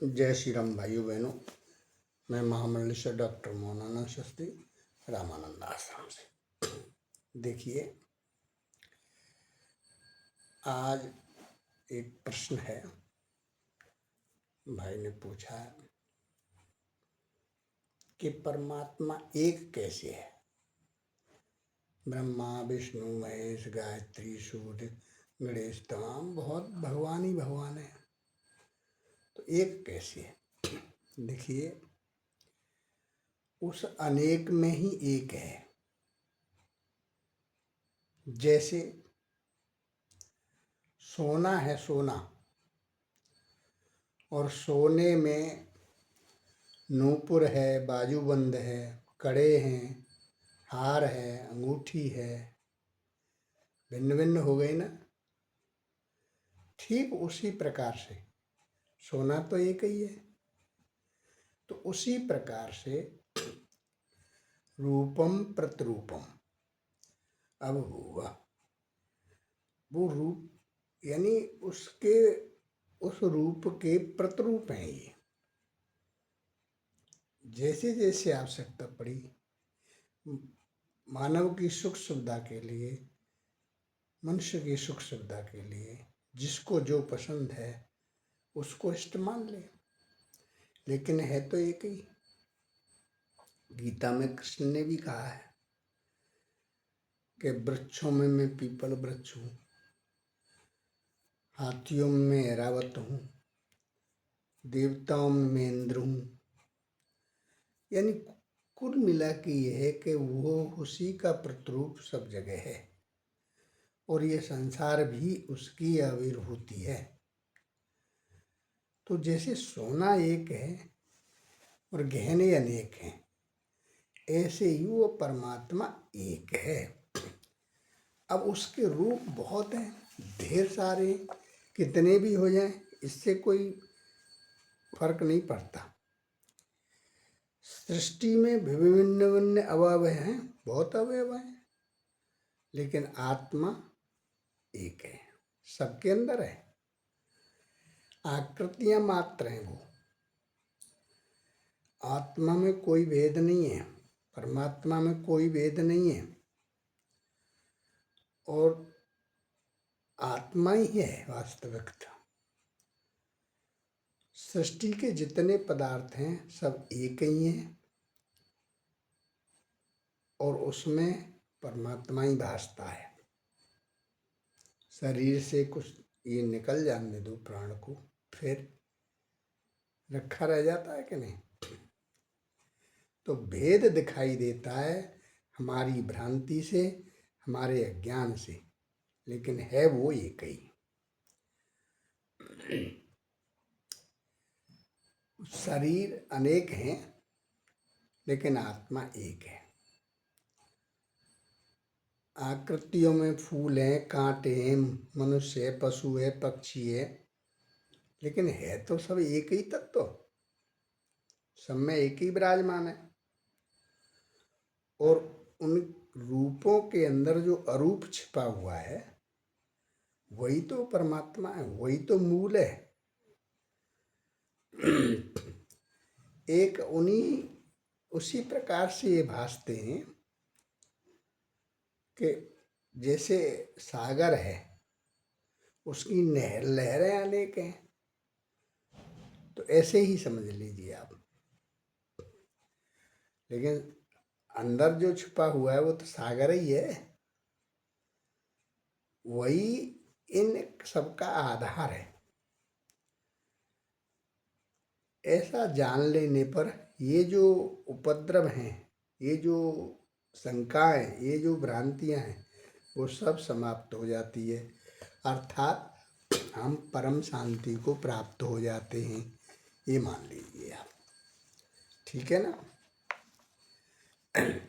जय श्री राम भाइयों बहनों। मैं महामंडलेश्वर डॉक्टर मोहनानंद शास्त्री रामानंद आश्रम से। देखिए, आज एक प्रश्न है, भाई ने पूछा कि परमात्मा एक कैसे है। ब्रह्मा विष्णु महेश गायत्री सूर्य गणेश तमाम बहुत भगवान ही भगवान है, तो एक कैसे है। देखिए, उस अनेक में ही एक है। जैसे सोना है, सोना, और सोने में नूपुर है, बाजूबंद है, कड़े हैं, हार है, अंगूठी है, भिन्न भिन्न हो गई ना। ठीक उसी प्रकार से सोना तो एक ही है, तो उसी प्रकार से रूपम प्रतिरूपम अब हुआ। वो रूप यानी उसके उस रूप के प्रतिरूप हैं ये। जैसे जैसे आवश्यकता पड़ी मानव की सुख सुविधा के लिए, मनुष्य की सुख सुविधा के लिए, जिसको जो पसंद है उसको इस्तेमाल ले, लेकिन है तो एक ही। गीता में कृष्ण ने भी कहा है कि वृक्षों में मैं पीपल वृक्ष हूँ, हाथियों में मैं ऐरावत हूँ, देवताओं में मैं इंद्र हूँ। यानी कुल मिला के यह है कि वो उसी का प्रतिरूप सब जगह है, और ये संसार भी उसकी आविर्भूति है। तो जैसे सोना एक है और गहने अनेक हैं, ऐसे ही वो परमात्मा एक है। अब उसके रूप बहुत हैं, ढेर सारे, कितने भी हो जाएं इससे कोई फर्क नहीं पड़ता। सृष्टि में विभिन्न भिन्न अवयव हैं, बहुत अवयव हैं, लेकिन आत्मा एक है, सबके अंदर है। आकृतियां मात्र हैं वो, आत्मा में कोई भेद नहीं है, परमात्मा में कोई भेद नहीं है, और आत्मा ही है वास्तविकता। सृष्टि के जितने पदार्थ हैं सब एक ही हैं, और उसमें परमात्मा ही भासता है। शरीर से कुछ ये निकल जाने दो प्राण को, फिर रखा रह जाता है कि नहीं। तो भेद दिखाई देता है हमारी भ्रांति से, हमारे अज्ञान से, लेकिन है वो एक ही। शरीर अनेक हैं लेकिन आत्मा एक है। आकृतियों में फूल हैं, कांटे हैं, मनुष्य है, पशु है, पक्षी है, लेकिन है तो सब एक ही तत्व, सब में एक ही विराजमान है। और उन रूपों के अंदर जो अरूप छिपा हुआ है वही तो परमात्मा है, वही तो मूल है। एक उसी प्रकार से ये भासते हैं कि जैसे सागर है, उसकी लहरें अनेक हैं, तो ऐसे ही समझ लीजिए आप। लेकिन अंदर जो छुपा हुआ है वो तो सागर ही है, वही इन सबका आधार है। ऐसा जान लेने पर ये जो उपद्रव हैं, ये जो शंकाएं, ये जो भ्रांतियां हैं, वो सब समाप्त हो जाती है, अर्थात हम परम शांति को प्राप्त हो जाते हैं, ये मान लीजिए आप। ठीक है ना।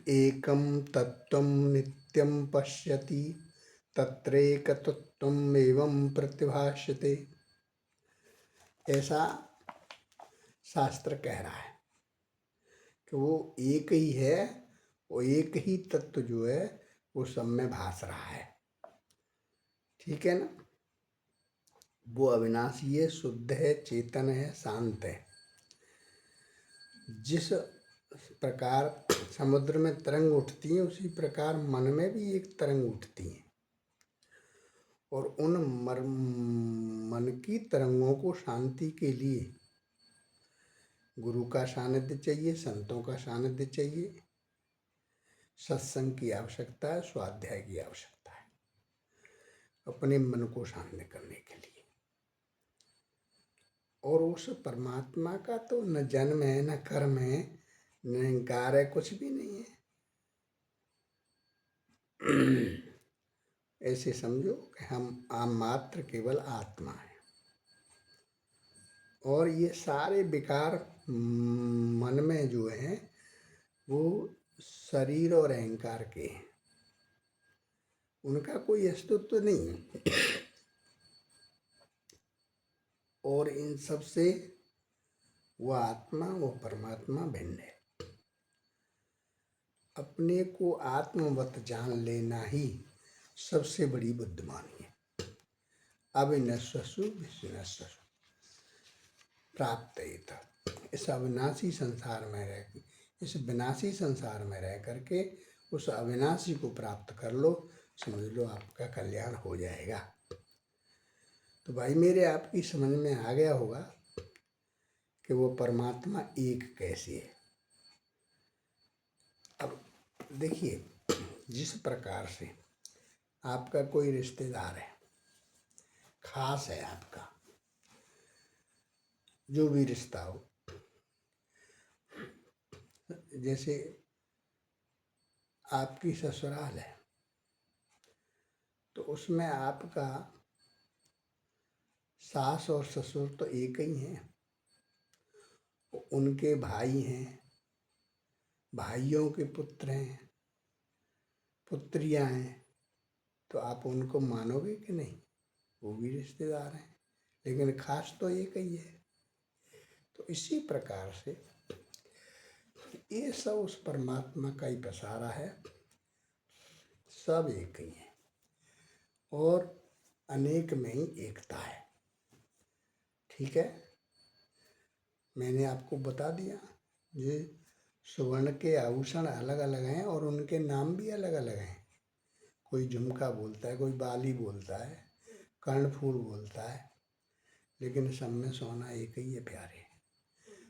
एकम तत्वम नित्यम पश्यति तत्रैकतत्वम एवं प्रतिभाष्यते, ऐसा शास्त्र कह रहा है कि वो एक ही है, वो एक ही तत्व जो है वो सब में भास रहा है। ठीक है ना। वो अविनाशी है, शुद्ध है, चेतन है, शांत है। जिस प्रकार समुद्र में तरंग उठती है उसी प्रकार मन में भी एक तरंग उठती है, और उन मन की तरंगों को शांति के लिए गुरु का सानिध्य चाहिए, संतों का सानिध्य चाहिए, सत्संग की आवश्यकता है, स्वाध्याय की आवश्यकता है अपने मन को शांत करने के लिए। और उस परमात्मा का तो न जन्म है, न कर्म है, न अहंकार है, कुछ भी नहीं है। ऐसे समझो कि हम आम मात्र केवल आत्मा है, और ये सारे विकार मन में जो हैं वो शरीर और अहंकार के हैं, उनका कोई अस्तित्व नहीं है। और इन सब से वो आत्मा, वो परमात्मा भिन्न है। अपने को आत्मवत जान लेना ही सबसे बड़ी बुद्धिमानी है। अविनश्वसु विश्वनश्वसु प्राप्त इस अविनाशी संसार में रह, इस विनाशी संसार में रह करके उस अविनाशी को प्राप्त कर लो, समझ लो आपका कल्याण हो जाएगा। तो भाई मेरे आपकी समझ में आ गया होगा कि वो परमात्मा एक कैसे है। अब देखिए, जिस प्रकार से आपका कोई रिश्तेदार है, खास है आपका, जो भी रिश्ता हो, जैसे आपकी ससुराल है तो उसमें आपका सास और ससुर तो एक ही हैं, उनके भाई हैं, भाइयों के पुत्र हैं, पुत्रियां हैं, तो आप उनको मानोगे कि नहीं? वो भी रिश्तेदार हैं, लेकिन खास तो एक ही है। तो इसी प्रकार से ये सब उस परमात्मा का ही पसारा है, सब एक ही है और अनेक में ही एकता है। ठीक है, मैंने आपको बता दिया। ये स्वर्ण के आभूषण अलग अलग हैं और उनके नाम भी अलग अलग हैं। कोई झुमका बोलता है, कोई बाली बोलता है, कर्णफूल बोलता है, लेकिन सब में सोना एक ही है प्यारे।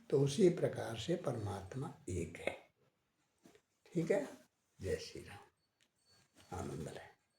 तो उसी प्रकार से परमात्मा एक है। ठीक है, जय श्री राम, आनंद है।